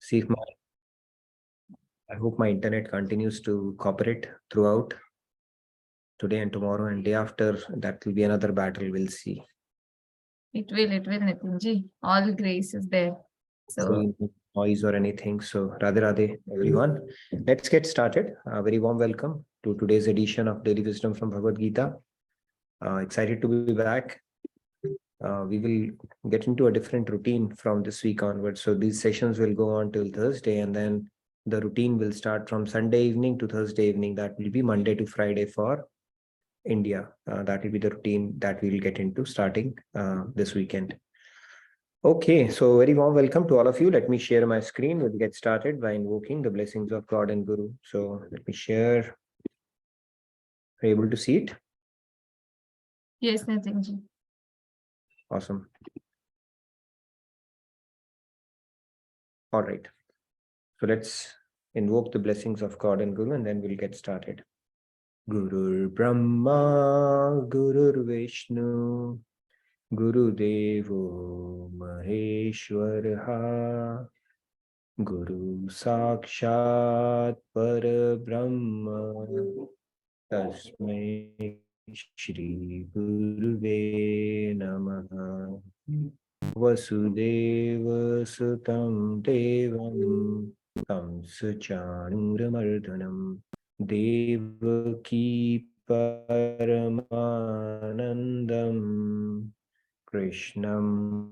See if I hope my internet continues to cooperate throughout today and tomorrow, and day after. That will be another battle. We'll see. It will, Nitinji. All grace is there. So noise or anything. So Radhe Radhe, everyone. Let's get started. A very warm welcome to today's edition of Daily Wisdom from Bhagavad Gita. Excited to be back. We will get into a different routine from this week onwards. So these sessions will go on till Thursday, and then the routine will start from Sunday evening to Thursday evening. That will be Monday to Friday for India. That will be the routine that we will get into starting this weekend. Okay, so very warm welcome to all of you. Let me share my screen. We'll get started by invoking the blessings of God and Guru. So let me share. Are you able to see it? Yes, Nitinji. Awesome. All right. So let's invoke the blessings of God and Guru, and then we'll get started. Gurur Brahma, Gurur Vishnu, Guru Devo Maheshwaraha, Guru Sakshat Parabrahma, Tasmai Shri Guruve Namaha. Vasudeva Sutam Devam Kamsachanuramardanam Devaki Paramanandam Krishnam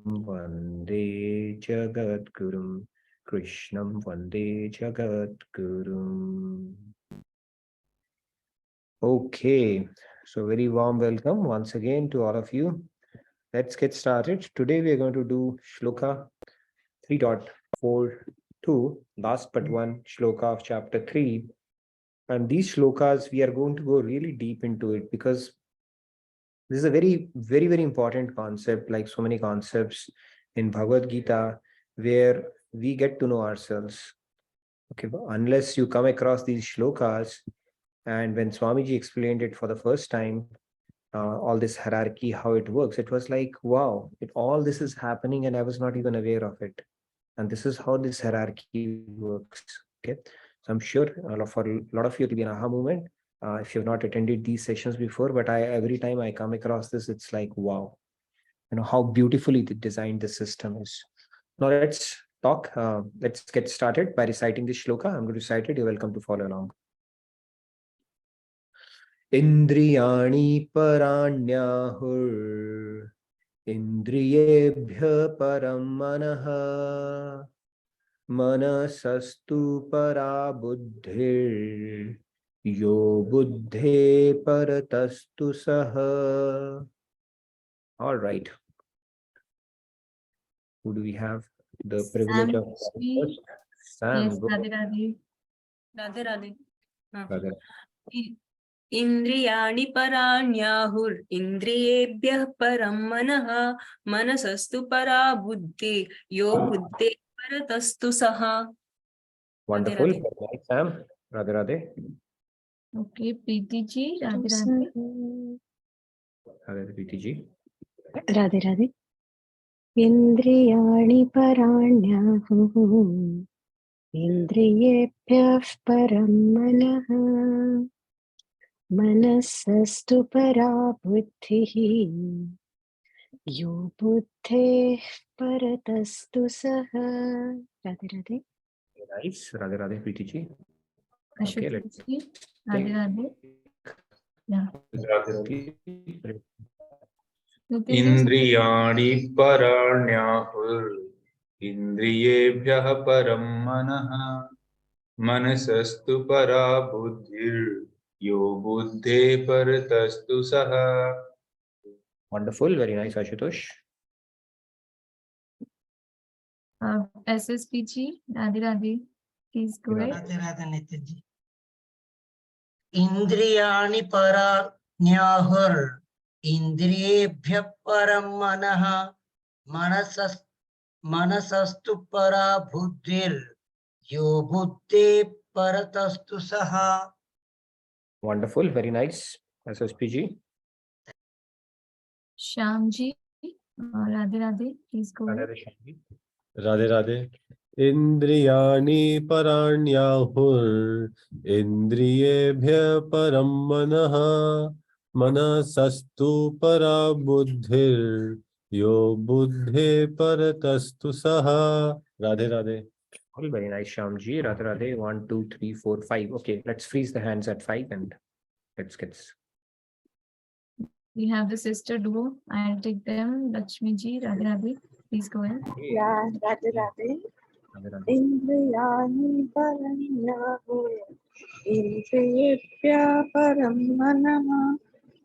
Vande Jagadgurum. Krishnam Vande Jagadgurum. Okay, so very warm welcome once again to all of you. Let's get started. Today we are going to do Shloka 3.42, last but one Shloka of chapter 3. And these Shlokas, we are going to go really deep into it because this is a very, very, very important concept, like so many concepts in Bhagavad Gita, where we get to know ourselves. Okay, but unless you come across these Shlokas, and when Swamiji explained it for the first time, all this hierarchy, how it works, it was like, wow, all this is happening and I was not even aware of it. And this is how this hierarchy works. Okay, so I'm sure for a lot of you it will be an aha moment if you've not attended these sessions before, but every time I come across this, it's like, wow, how beautifully designed the system is. Now let's talk. Let's get started by reciting this shloka. I'm going to recite it. You're welcome to follow along. Indriyani paranyahur Indriyebhya param manaha Manasastu para buddhir Yo buddhe paratastu saha. All right. Who do we have the privilege of first? Sam. Yes, Radhe Radhe. Radhe Radhe. Radhe. Indriyani paranyahur indriyebhyah param manah manasastu para buddhi yo buddhe paratastu saha. Wonderful. Radhe. Right, Sam. Radhe Radhe. Okay, Preeti ji, Radhe Radhe. Radhe Preeti ji. Radhe Radhe. Indriyani paranyahu Indriyebhyah param manah Manasastu para buddhihi Yo buddhe paratastu saha. Radhe Radhe. Nice. Radhe Radhe Preeti ji. Okay, let's see. Radhe Radhe. Yeah. Indriyani paranyahur Indriyebhyah param manah Manasastu para buddhir Yo buddhe paratastu saha. Wonderful. Very nice, Ashutosh. SSPG, Radhe Radhe. Please go ahead. Radhe Radhe Nitinji. Indriyani paranyahur Indriyebhya param manah Manasastu para buddhir Yo buddhe paratastu saha. Wonderful. Very nice. SSPG. Shyamji, Radhe Radhe. Please go ahead. Radhe Radhe. Indriyani paranyahur indriyebhya param manah manasastu para buddhir yo buddhe paratastu saha. Radhe Radhe. All very nice, Shyamji. Radhe Radhe. 1, 2, 3, 4, 5. Okay, let's freeze the hands at 5 and let's get. We have the sister duo. I'll take them. Lakshmi ji, Radhe Radhe. Please go ahead. Yeah, Radhe Radhe. Radhe Radhe. Indriyani paranyahu indriyebhya param manah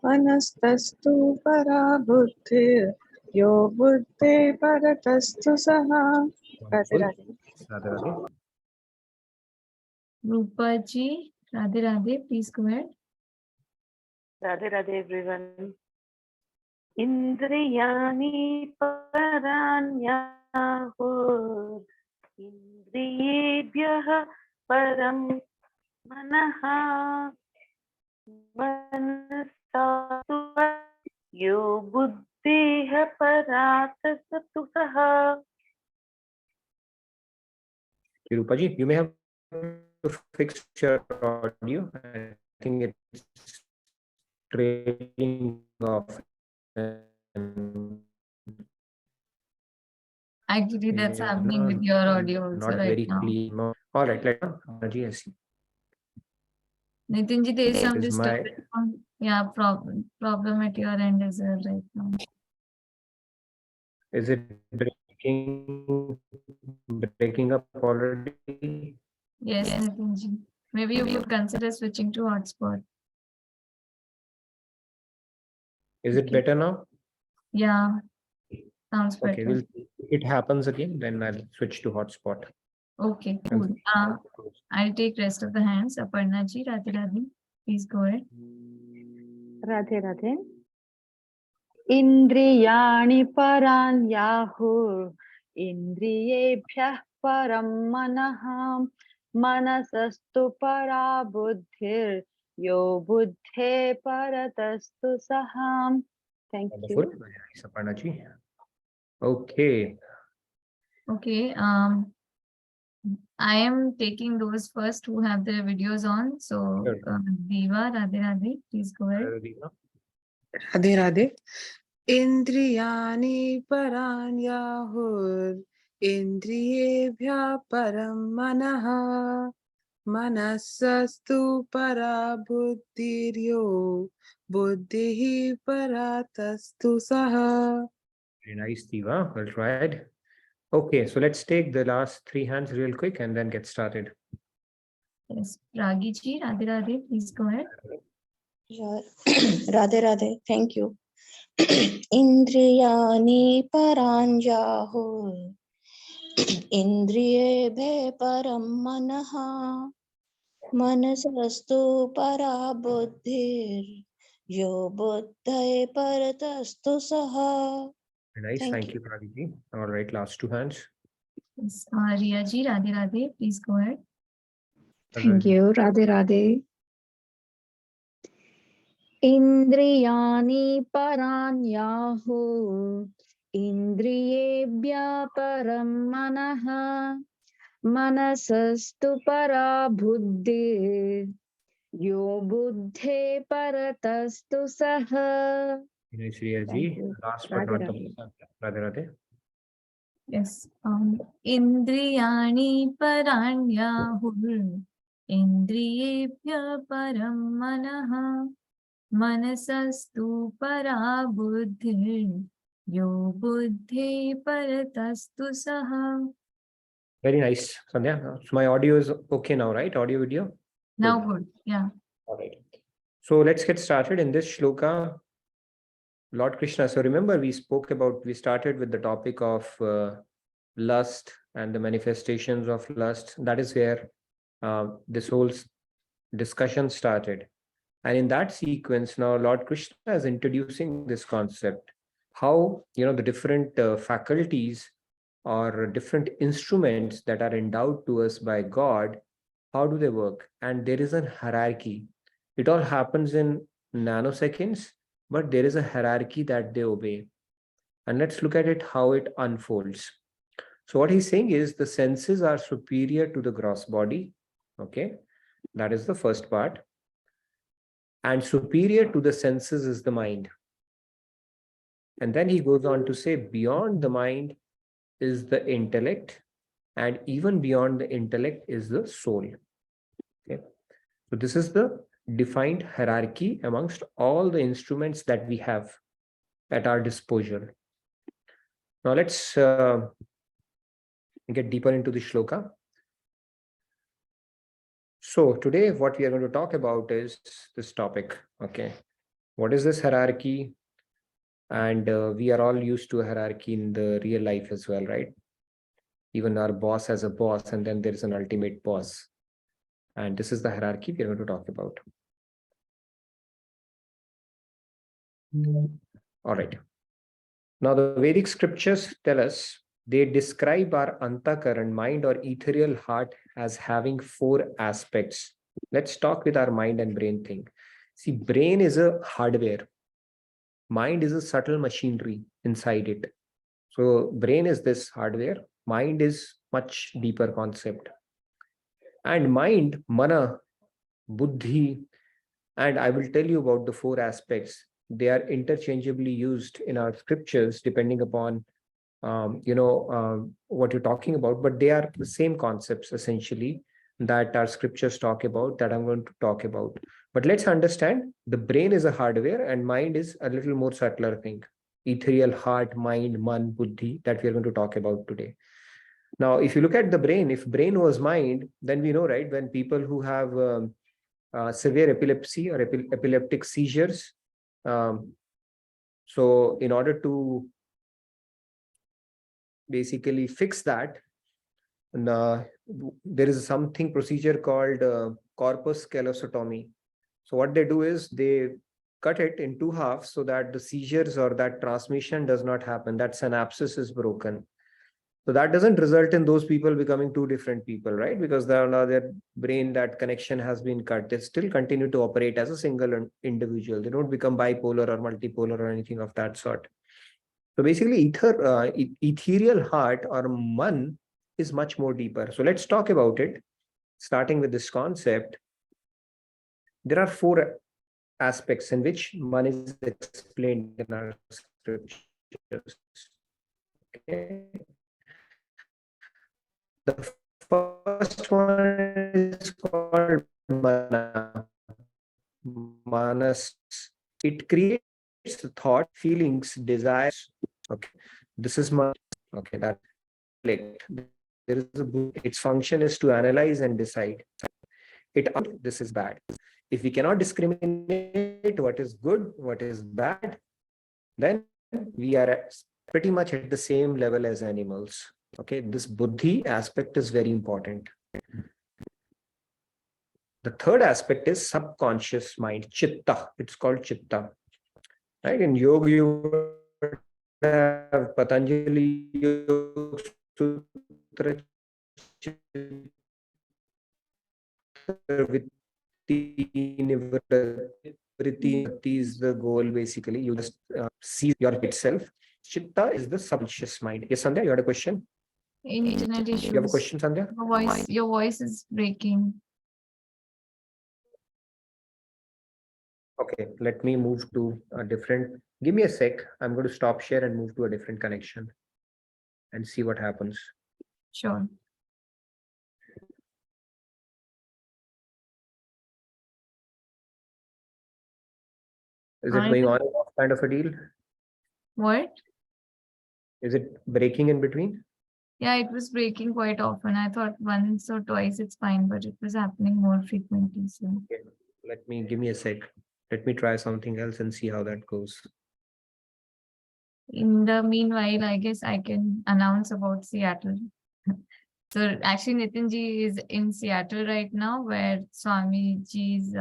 manastastu para buddhir yo buddhe paratastu saha. Radhe Wonderful. Radhe. Radhe Radhe. Rupa ji, Radhe Radhe. Please go ahead. Radhe Radhe everyone. Indriyani paranyahur indriyebhyah param manaha manasatu yo buddhiha paratasatu saha. Rupaji, you may have to fix your audio. I think it's trailing off. Actually, that's happening with your audio also Not right very now. clean. All right, yes. Nitin ji, there is some Is my disturbance. Yeah, problem at your end as well right now. is it breaking up already? Yes, Nitin ji. Maybe you would consider switching to hotspot. Is it Okay. better now? Yeah, sounds Okay, better. if it happens again, then I'll switch to hotspot. Okay, cool. I'll take rest of the hands. Aparna ji, Radhe Radhe. Please go ahead. Radhe Radhe. Indriyani paranyahur indriyebhyah param manah manasastu para buddhir yo buddhe paratastu saham. Thank Wonderful. you. Very nice, Aparna ji. Okay. Okay. I am taking those first who have their videos on. So, Sure. Diva, Radhe Radhe, please go ahead. Radhe Radhe. Indriyani paranyahur indriyebhya param manah manasastu para buddhiryo buddhihi paratastu saha. Very nice, Diva. Well tried. Okay, so let's take the last 3 hands real quick and then get started. Yes, Ragi ji, Radhe Radhe, please go ahead. Yeah. Radhe Radhe, thank you. Indriyani paranjahur indriyebhe param manah manasastu para buddhir yo buddhay paratastu saha. Very nice. Thank you, Pragati ji. All right, last 2 hands. Yes, Riya ji, Radhe Radhe, please go ahead. Thank you. Radhe Radhe. Indriyani paranyahu indriyebhya param manah manasastu para buddhir yo buddhe paratastu saha. Very nice, Riya Thank ji. you. Last but Radhe not the Radhe. least, Radhe Radhe. Yes. Indriyani paranyahur indriyebhya param manah manasastu para buddhir yo buddhe paratastu saha. Very nice, Sandhya. So my audio is okay now, right? Audio, video? Now good. Yeah. All right. So let's get started in this shloka. Lord Krishna. So remember, we started with the topic of lust and the manifestations of lust. That is where this whole discussion started. And in that sequence, now Lord Krishna is introducing this concept, how, the different faculties or different instruments that are endowed to us by God, how do they work? And there is a hierarchy. It all happens in nanoseconds, but there is a hierarchy that they obey. And let's look at it, how it unfolds. So what he's saying is the senses are superior to the gross body. Okay, that is the first part. And superior to the senses is the mind. And then he goes on to say beyond the mind is the intellect, and even beyond the intellect is the soul. Okay, so this is the defined hierarchy amongst all the instruments that we have at our disposal. Now let's get deeper into the shloka. So today what we are going to talk about is this topic. Okay, what is this hierarchy? And we are all used to a hierarchy in the real life as well, right? Even our boss has a boss, and then there is an ultimate boss. And this is the hierarchy we are going to talk about. All right. Now the Vedic scriptures tell us, they describe our antakaran, mind or ethereal heart, as having 4 aspects. Let's talk with our mind and brain thing. See, brain is a hardware. Mind is a subtle machinery inside it. So brain is this hardware. Mind is much deeper concept. And mind, mana, buddhi, and I will tell you about the 4 aspects. They are interchangeably used in our scriptures depending upon what you're talking about, but they are the same concepts essentially that our scriptures talk about, that I'm going to talk about. But let's understand, the brain is a hardware and mind is a little more subtler thing. Ethereal heart, mind, man, buddhi, that we are going to talk about today. Now, if you look at the brain, if brain was mind, then we know, right, when people who have severe epilepsy or epileptic seizures, so in order to basically fix that, there is something procedure called corpus callosotomy. So what they do is they cut it in 2 halves so that the seizures or that transmission does not happen, that synapses is broken. So that doesn't result in those people becoming 2 different people, right? Because their brain, that connection has been cut. They still continue to operate as a single individual. They don't become bipolar or multipolar or anything of that sort. So basically, ethereal heart or man is much more deeper. So let's talk about it, starting with this concept. There are 4 aspects in which man is explained in our scriptures. Okay. The first one is called mana. Manas. It creates thought, feelings, desires. Okay, this is my okay. That like there is its function is to analyze and decide. This is bad. If we cannot discriminate what is good, what is bad, then we are pretty much at the same level as animals. Okay, this buddhi aspect is very important. The third aspect is subconscious mind, chitta. It's called chitta. Right? In yoga, you have Patanjali Yoga Sutra, Vritti is the goal basically. You just see your itself. Chitta is the subconscious mind. Yes, Sandhya, you had a question? Internet issues. You have a question, Sandhya? Your voice is breaking. Okay, let me move to a different. Give me a sec. I'm going to stop share and move to a different connection and see what happens. Sure. Is it going on and off kind of a deal? What? Is it breaking in between? Yeah, it was breaking quite often. I thought once or twice it's fine, but it was happening more frequently. So Okay, give me a sec. Let me try something else and see how that goes. in the meanwhile, I guess I can announce about Seattle. So actually, Nitinji is in Seattle right now, where Swamiji's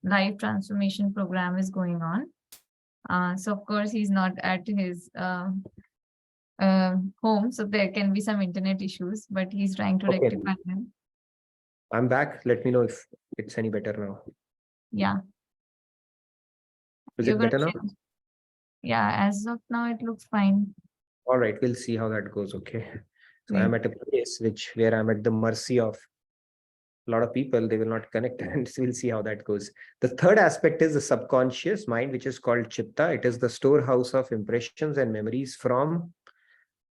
life transformation program is going on. So of course, he's not at his home, so there can be some internet issues, but he's trying to Okay. rectify them. I'm back. Let me know if it's any better now. Yeah. Is You're it better gonna now? change. Yeah, as of now, it looks fine. All right, we'll see how that goes. Okay. So I'm at a place where I'm at the mercy of a lot of people. They will not connect, and we'll see how that goes. The third aspect is the subconscious mind, which is called chitta. It is the storehouse of impressions and memories from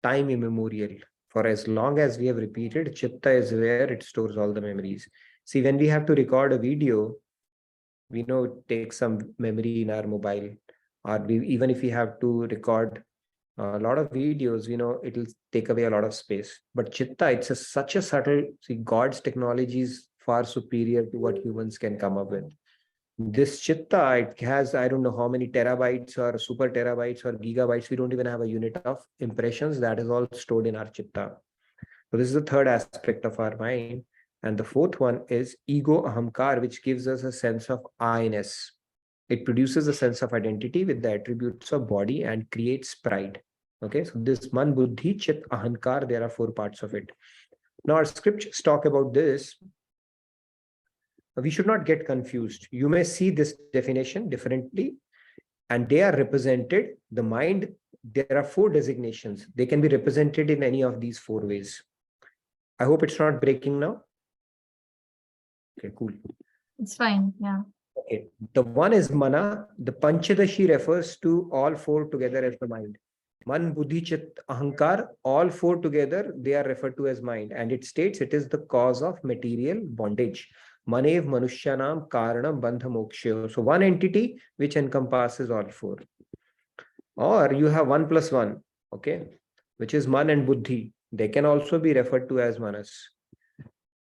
time immemorial. For as long as we have repeated, chitta is where it stores all the memories. See, when we have to record a video, we know it takes some memory in our mobile, or even if we have to record a lot of videos, we know it'll take away a lot of space. But chitta, it's such a subtle, see, God's technology is far superior to what humans can come up with. This chitta, it has, I don't know how many terabytes or super terabytes or gigabytes. We don't even have a unit of impressions. That is all stored in our chitta. So this is the third aspect of our mind. And the fourth one is ego ahamkar, which gives us a sense of I-ness. It produces a sense of identity with the attributes of body and creates pride. Okay, so this man, buddhi, chit, ahankar, there are 4 parts of it. Now our scriptures talk about this. We should not get confused. You may see this definition differently, and they are represented, the mind, there are 4 designations. They can be represented in any of these 4 ways. I hope it's not breaking now. Okay, cool. It's fine. Yeah. Okay, the one is mana. The Panchadashi refers to all 4 together as the mind. Man, buddhi, chit, ahankar, all 4 together, they are referred to as mind. And it states it is the cause of material bondage. Manev manushyanam karanam bandha moksha. So one entity which encompasses all 4. Or you have 1 plus 1, okay, which is man and buddhi. They can also be referred to as manas.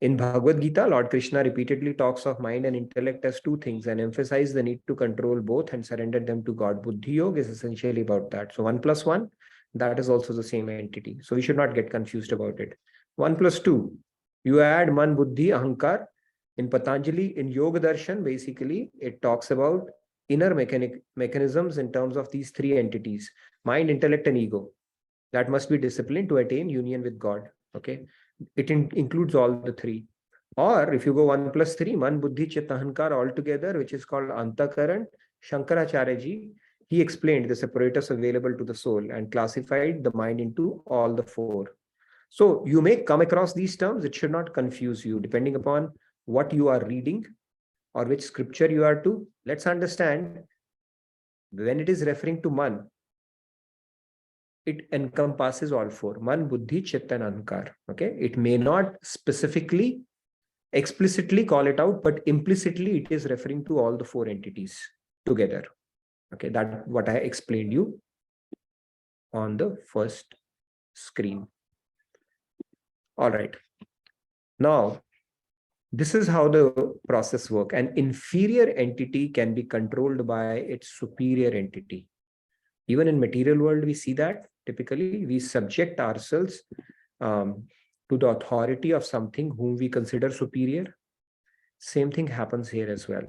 In Bhagavad Gita, Lord Krishna repeatedly talks of mind and intellect as 2 things and emphasizes the need to control both and surrender them to God. Buddhi Yoga is essentially about that. So 1 plus 1, that is also the same entity. So we should not get confused about it. 1 plus 2, you add man, buddhi, ahankar. In Patanjali, in Yoga Darshan, basically, it talks about inner mechanisms in terms of these 3 entities, mind, intellect, and ego. That must be disciplined to attain union with God. Okay. It includes all the 3. Or if you go 1 plus 3, man, buddhi, chit, ahankar all together, which is called antakaran, Shankaracharya ji, he explained the separators available to the soul and classified the mind into all the 4. So you may come across these terms. It should not confuse you depending upon what you are reading or which scripture you are to. Let's understand, when it is referring to man, it encompasses all 4. Man, buddhi, chit, and ahankar. Okay. It may not specifically, explicitly call it out, but implicitly it is referring to all the 4 entities together. Okay. That's what I explained you on the first screen. All right. Now, this is how the process works. An inferior entity can be controlled by its superior entity. Even in material world, we see that typically we subject ourselves to the authority of something whom we consider superior. Same thing happens here as well.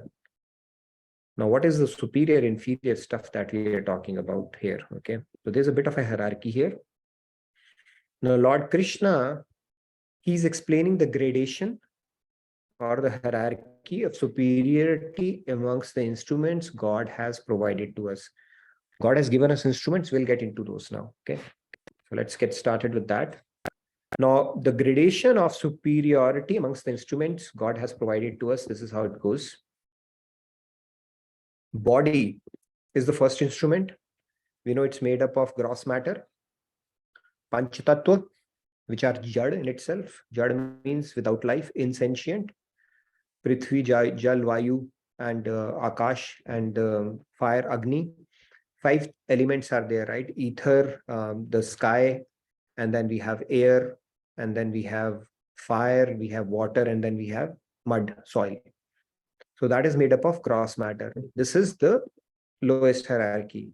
Now, what is the superior, inferior stuff that we are talking about here? Okay, so there's a bit of a hierarchy here. Now, Lord Krishna, he's explaining the gradation or the hierarchy of superiority amongst the instruments God has provided to us. God has given us instruments. We'll get into those now. Okay. So let's get started with that. Now, the gradation of superiority amongst the instruments God has provided to us, this is how it goes. Body is the first instrument. We know it's made up of gross matter, Panchatattva, which are Jad in itself. Jad means without life, insentient. Prithvi, Jal, Vayu, and Akash, and fire, Agni. 5 elements are there, right? Ether, the sky, and then we have air, and then we have fire, we have water, and then we have mud, soil. So that is made up of gross matter. This is the lowest hierarchy.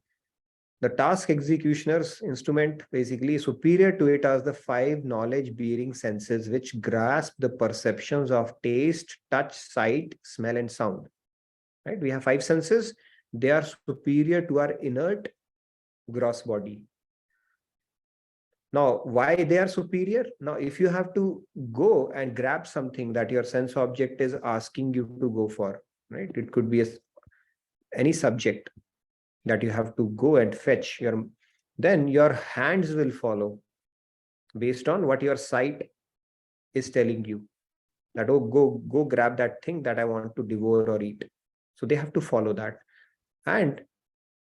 The task executioner's instrument basically superior to it are the 5 knowledge-bearing senses which grasp the perceptions of taste, touch, sight, smell, and sound. Right? We have 5 senses. They are superior to our inert gross body. Now, why they are superior? Now, if you have to go and grab something that your sense object is asking you to go for, right? It could be any subject that you have to go and fetch, then your hands will follow. based on what your sight is telling you. That, oh, go grab that thing that I want to devour or eat. So they have to follow that. And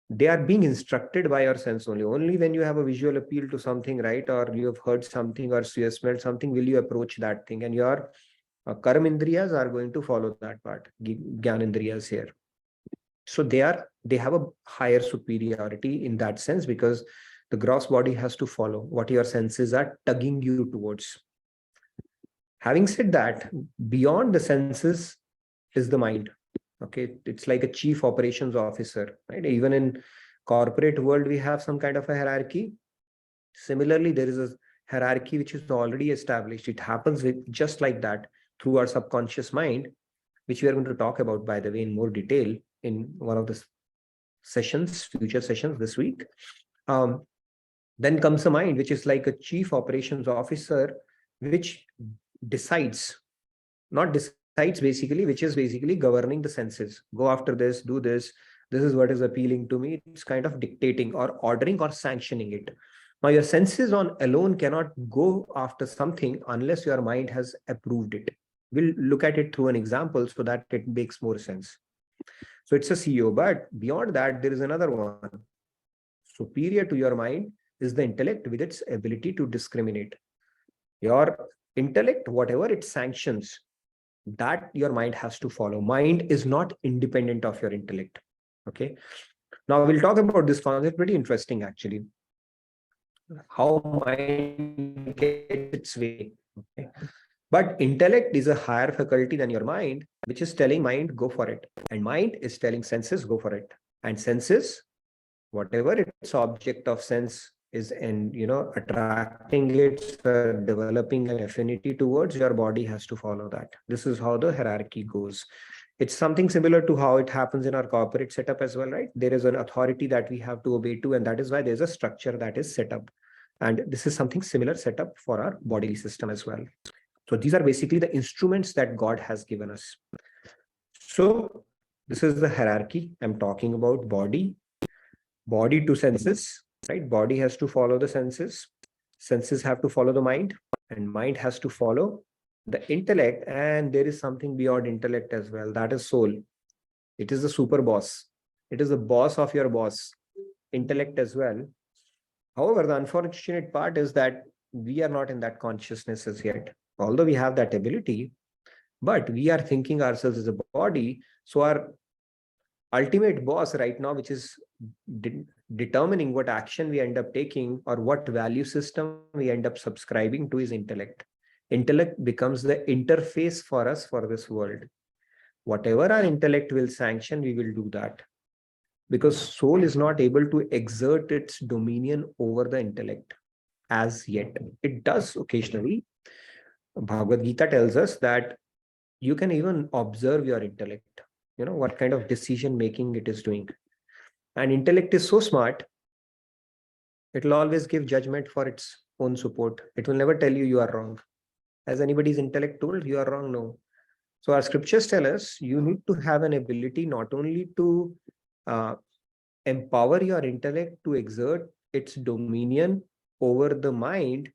they are being instructed by your sense only. Only when you have a visual appeal to something, right? Or you have heard something or you have smelled something, will you approach that thing. And your karma indriyas are going to follow that part, gyan indriyas here. So they have a higher superiority in that sense, because the gross body has to follow what your senses are tugging you towards. Having said that, beyond the senses is the mind. Okay, it's like a chief operations officer, right? Even in corporate world, we have some kind of a hierarchy. Similarly, there is a hierarchy which is already established. It happens with just like that through our subconscious mind, which we are going to talk about, by the way, in more detail in one of the sessions, future sessions this week. Then comes the mind, which is like a chief operations officer, which decides, not decides basically, which is basically governing the senses. Go after this, do this. This is what is appealing to me. It's kind of dictating or ordering or sanctioning it. Now, your senses on alone cannot go after something unless your mind has approved it. We'll look at it through an example so that it makes more sense. So it's a CEO, but beyond that, there is another one. Superior to your mind is the intellect with its ability to discriminate. Your intellect, whatever it sanctions, that your mind has to follow. Mind is not independent of your intellect. Okay. Now we'll talk about this concept. Pretty interesting, actually. How mind gets its way. Okay. But intellect is a higher faculty than your mind, which is telling mind, go for it. And mind is telling senses, go for it. And senses, whatever its object of sense is, and attracting it, developing an affinity towards, your body has to follow that. This is how the hierarchy goes. It's something similar to how it happens in our corporate setup as well, right? There is an authority that we have to obey to, and that is why there's a structure that is set up. And this is something similar set up for our bodily system as well. So these are basically the instruments that God has given us. So this is the hierarchy. I'm talking about body to senses, right? Body has to follow the senses. Senses have to follow the mind, and mind has to follow the intellect. And there is something beyond intellect as well. That is soul. It is the super boss. It is the boss of your boss, intellect as well. However, the unfortunate part is that we are not in that consciousness as yet. Although we have that ability, but we are thinking ourselves as a body. So our ultimate boss right now, which is determining what action we end up taking or what value system we end up subscribing to, is intellect. Intellect becomes the interface for us for this world. Whatever our intellect will sanction, we will do that. Because soul is not able to exert its dominion over the intellect as yet. It does occasionally. Bhagavad Gita tells us that you can even observe your intellect, what kind of decision making it is doing. And intellect is so smart, it will always give judgment for its own support. It will never tell you are wrong. Has anybody's intellect told you are wrong? No. So our scriptures tell us you need to have an ability not only to empower your intellect to exert its dominion over the mind,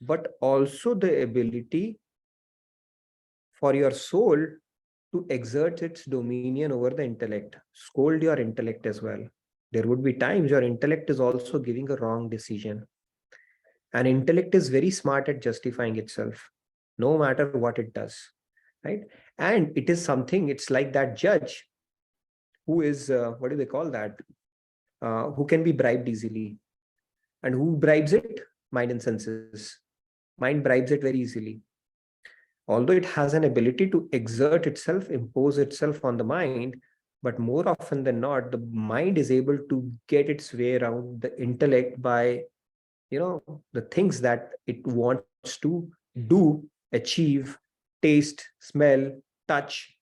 but also the ability for your soul to exert its dominion over the intellect. Scold your intellect as well. There would be times your intellect is also giving a wrong decision. And intellect is very smart at justifying itself, no matter what it does, right? And it is something, it's like that judge who is, what do they call that? Who can be bribed easily. And who bribes it? Mind and senses. Mind bribes it very easily. Although it has an ability to exert itself, impose itself on the mind, but more often than not, the mind is able to get its way around the intellect by, the things that it wants to do, achieve, taste, smell, touch,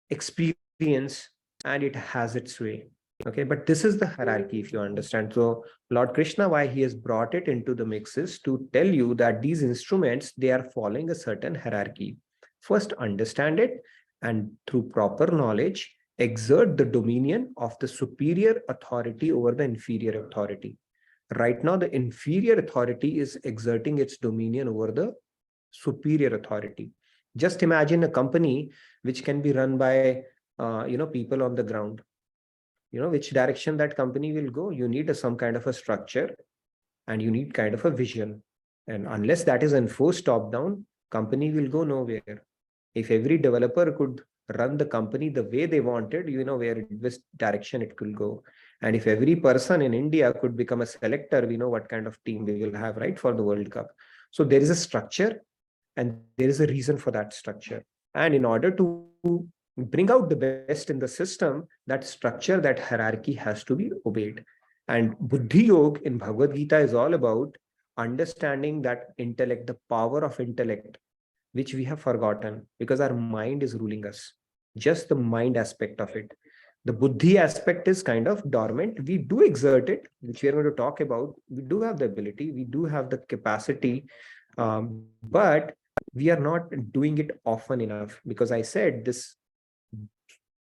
experience, and it has its way. Okay, but this is the hierarchy, if you understand. So Lord Krishna, why he has brought it into the mix is to tell you that these instruments, they are following a certain hierarchy. First, understand it, and through proper knowledge, exert the dominion of the superior authority over the inferior authority. Right now, the inferior authority is exerting its dominion over the superior authority. Just imagine a company which can be run by people on the ground. Which direction that company will go. You need some kind of a structure, and you need kind of a vision. And unless that is enforced top down, company will go nowhere. If every developer could run the company the way they wanted, where this direction it could go. And if every person in India could become a selector, we know what kind of team we will have, right, for the World Cup. So there is a structure, and there is a reason for that structure. And in order to bring out the best in the system, that structure, that hierarchy has to be obeyed. And Buddhi Yoga in Bhagavad Gita is all about understanding that intellect, the power of intellect, which we have forgotten because our mind is ruling us. Just the mind aspect of it. The Buddhi aspect is kind of dormant. We do exert it, which we are going to talk about. We do have the ability, we do have the capacity, but we are not doing it often enough, because I said this,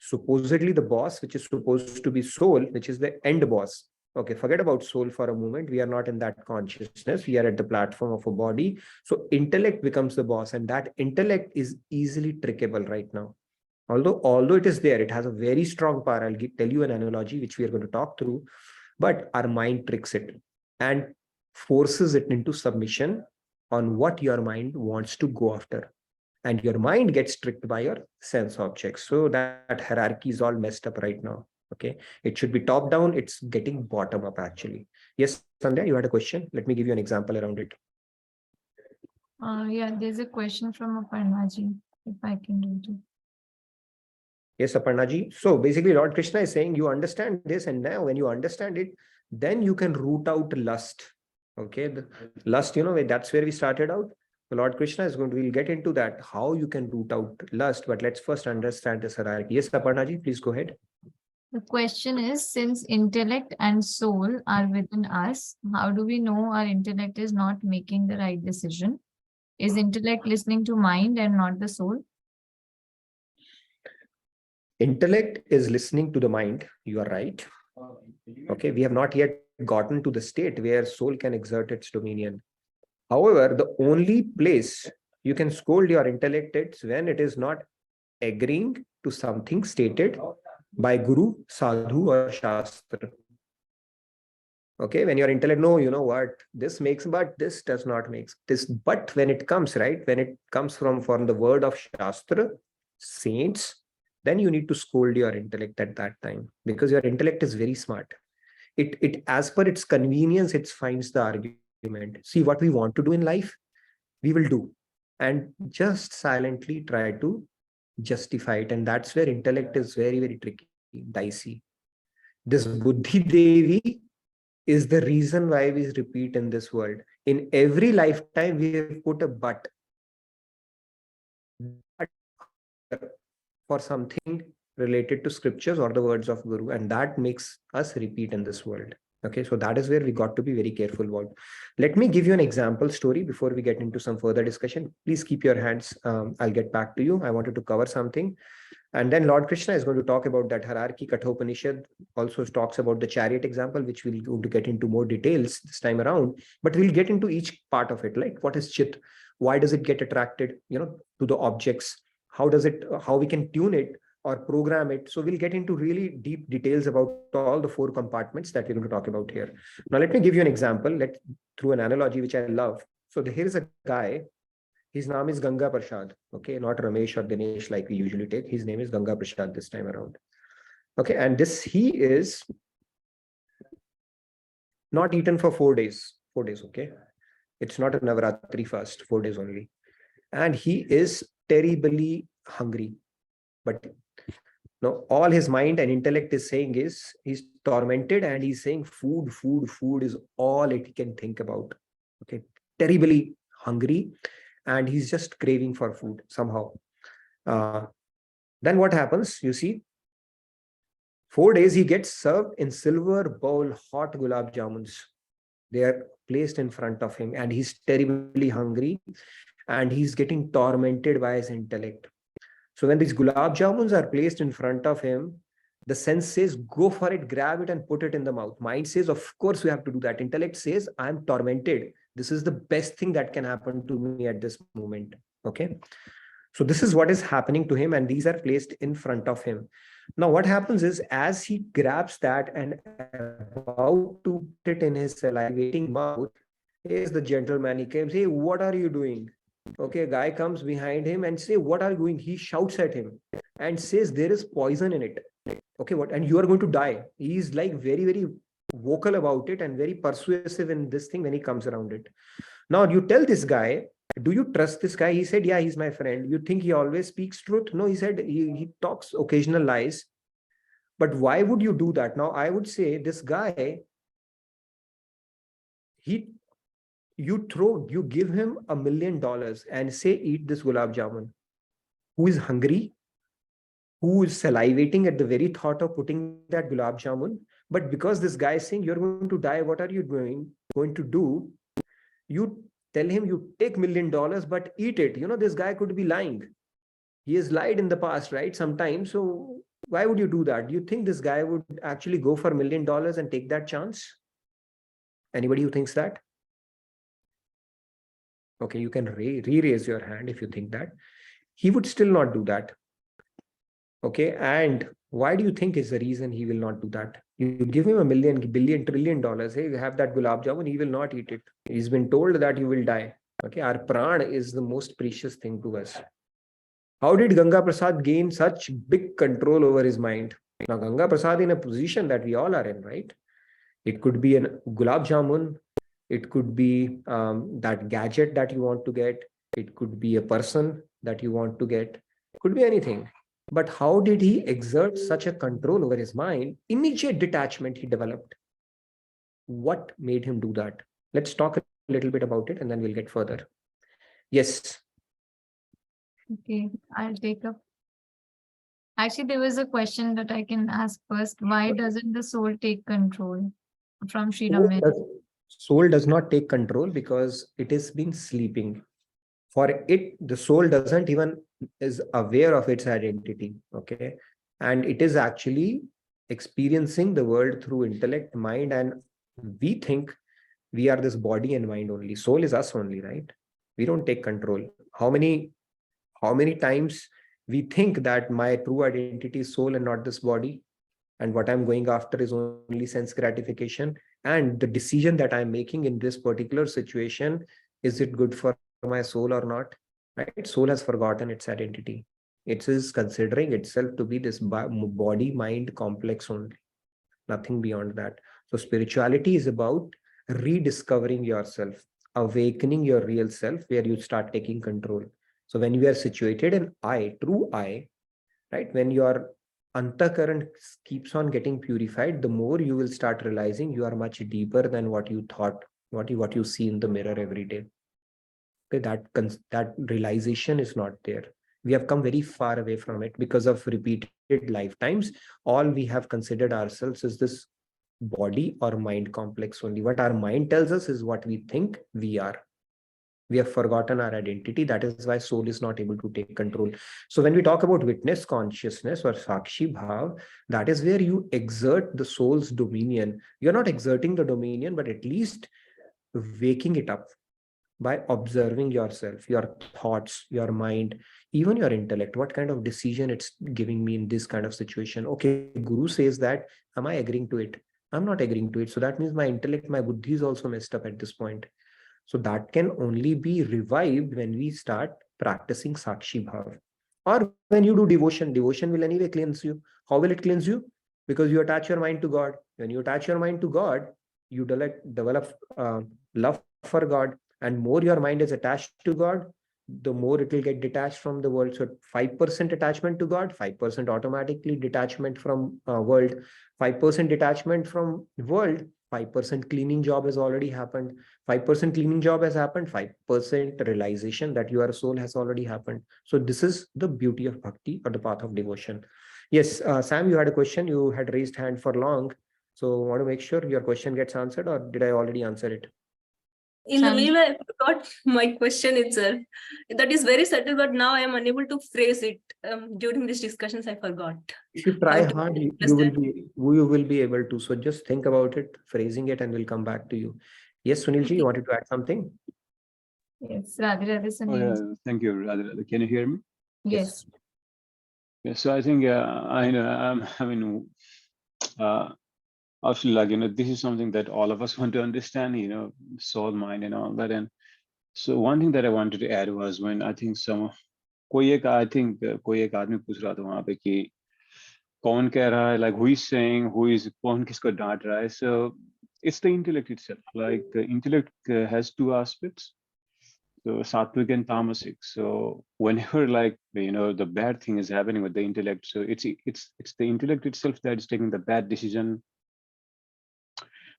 supposedly the boss, which is supposed to be soul, which is the end boss. Okay, forget about soul for a moment. We are not in that consciousness. We are at the platform of a body. So intellect becomes the boss, and that intellect is easily trickable right now. Although it is there, it has a very strong power. I'll tell you an analogy which we are going to talk through, but our mind tricks it and forces it into submission on what your mind wants to go after. And your mind gets tricked by your sense objects. So that hierarchy is all messed up right now. Okay, it should be top down. It's getting bottom up actually. Yes, Sandhya, you had a question. Let me give you an example around it. Yeah, there's a question from Aparnaji, if I can do it. Yes, Aparnaji. So basically, Lord Krishna is saying you understand this, and now when you understand it, then you can root out lust. Okay, the lust, that's where we started out. So Lord Krishna is we'll get into that, how you can root out lust, but let's first understand this hierarchy. Yes, Aparnaji, please go ahead. The question is, since intellect and soul are within us, how do we know our intellect is not making the right decision? Is intellect listening to mind and not the soul? Intellect is listening to the mind. You are right. Okay, we have not yet gotten to the state where soul can exert its dominion. However, the only place you can scold your intellect is when it is not agreeing to something stated by Guru, Sadhu, or Shastra. Okay, when your intellect, no, you know what, this makes, but this does not make this. But when it comes, right, when it comes from the word of Shastra, saints, then you need to scold your intellect at that time, because your intellect is very smart. It as per its convenience, it finds the argument. See, what we want to do in life, we will do, and just silently try to justify it. And that's where intellect is very, very tricky, dicey. This Buddhi Devi is the reason why we repeat in this world. In every lifetime, we have put a but for something related to scriptures or the words of Guru, and that makes us repeat in this world. Okay, so that is where we got to be very careful about. Let me give you an example story before we get into some further discussion. Please keep your hands. I'll get back to you. I wanted to cover something. And then Lord Krishna is going to talk about that hierarchy. Kathopanishad also talks about the chariot example, which we'll going to get into more details this time around. But we'll get into each part of it, like what is chit? Why does it get attracted, to the objects? How we can tune it or program it? So we'll get into really deep details about all the 4 compartments that we're going to talk about here. Now, let me give you an example, through an analogy, which I love. So here is a guy. His name is Ganga Prasad. Okay, not Ramesh or Dinesh like we usually take. His name is Ganga Prasad this time around. Okay, and he is not eaten for 4 days. 4 days, okay? It's not a Navaratri fast, 4 days only. And he is terribly hungry. But no, all his mind and intellect is saying is, he's tormented and he's saying food, food, food is all it can think about. Okay, terribly hungry. And he's just craving for food somehow. Then what happens? You see, 4 days he gets served in silver bowl hot gulab jamuns. They are placed in front of him, and he's terribly hungry, and he's getting tormented by his intellect. So when these gulab jamuns are placed in front of him, The sense says, go for it, grab it and put it in the mouth. Mind says, of course we have to do that. Intellect says, I'm tormented. This is the best thing that can happen to me at this moment. Okay. So this is what is happening to him, and these are placed in front of him. Now what happens is, as he grabs that and about to put it in his salivating mouth, is the gentleman. He comes, hey, what are you doing? Okay, a guy comes behind him and say, what are you doing? He shouts at him and says, there is poison in it. Okay, what? And you are going to die. He is like very, very vocal about it and very persuasive in this thing when he comes around it. Now you tell this guy, do you trust this guy? He said, yeah, he's my friend. You think he always speaks truth? No, he said he talks occasional lies. But why would you do that? Now I would say this guy, you give him $1 million and say, eat this gulab jamun. Who is hungry? Who is salivating at the very thought of putting that gulab jamun? But because this guy is saying, you're going to die, what are you going to do? You tell him, you take $1 million, but eat it. You know, this guy could be lying. He has lied in the past, right? Sometimes. So why would you do that? Do you think this guy would actually go for $1 million and take that chance? Anybody who thinks that? Okay, you can re-raise your hand if you think that. He would still not do that. Okay, and why do you think is the reason he will not do that? You give him $1 million, billion, $1 trillion. Hey, you have that gulab jamun, he will not eat it. He's been told that you will die. Okay, our pran is the most precious thing to us. How did Ganga Prasad gain such big control over his mind? Now, Ganga Prasad in a position that we all are in, right? It could be a gulab jamun. It could be that gadget that you want to get. It could be a person that you want to get. It could be anything. But how did he exert such a control over his mind? Immediate detachment he developed. What made him do that? Let's talk a little bit about it and then we'll get further. Yes. Okay, I'll take up. Actually, there was a question that I can ask first. Why doesn't the soul take control? From Sri Ramesh. Soul does not take control because it has been sleeping. For it, the soul doesn't even is aware of its identity. Okay. And it is actually experiencing the world through intellect, mind, and we think we are this body and mind only. Soul is us only, right? We don't take control. How many times we think that my true identity is soul and not this body, and what I'm going after is only sense gratification, and the decision that I'm making in this particular situation, is it good for my soul or not? Right? Soul has forgotten its identity. It is considering itself to be this body mind complex only, nothing beyond that. So spirituality is about rediscovering yourself, awakening your real self, where you start taking control. So when you are situated in I, true I, right, when your antakaran keeps on getting purified, the more you will start realizing you are much deeper than what you thought, what you see in the mirror every day. Okay, that realization is not there. We have come very far away from it because of repeated lifetimes. All we have considered ourselves is this body or mind complex only. What our mind tells us is what we think we are. We have forgotten our identity. That is why soul is not able to take control. So when we talk about witness consciousness or Sakshi Bhav, that is where you exert the soul's dominion. You're not exerting the dominion, but at least waking it up by observing yourself, your thoughts, your mind, even your intellect. What kind of decision it's giving me in this kind of situation? Okay, Guru says that. Am I agreeing to it? I'm not agreeing to it. So that means my intellect, my buddhi is also messed up at this point. So that can only be revived when we start practicing Sakshi Bhav. Or when you do devotion, devotion will anyway cleanse you. How will it cleanse you? Because you attach your mind to God. When you attach your mind to God, you develop love for God. And more your mind is attached to God, the more it will get detached from the world. So 5% attachment to God, 5% automatically detachment from world, 5% detachment from world, 5% cleaning job has already happened. 5% cleaning job has happened, 5% realization that you are a soul has already happened. So this is the beauty of bhakti or the path of devotion. Yes, Sam, you had a question. You had raised hand for long. So I want to make sure your question gets answered, or did I already answer it? In the Shani? meanwhile, I forgot my question itself. That is very subtle, but now I am unable to phrase it. During these discussions, I forgot. If you try How to hard, express that. you will be able to. So just think about it, phrasing it, and we'll come back to you. Yes, Sunilji, you wanted to add something? Yes, Radhe Radhe Oh, Sunil. yeah, thank you, Radha. Can you hear me? Yes. Yeah, so I think I know I mean, actually, like this is something that all of us want to understand. Soul, mind, and all that. And so one thing that I wanted to add was when I think कोई एक आदमी पूछ रहा था वहाँ पे कि कौन कह रहा है, like who is saying, कौन किसको डांट रहा है. So it's the intellect itself. Like the intellect has two aspects. So sattvic and tamasic. So whenever the bad thing is happening with the intellect, so it's the intellect itself that is taking the bad decision,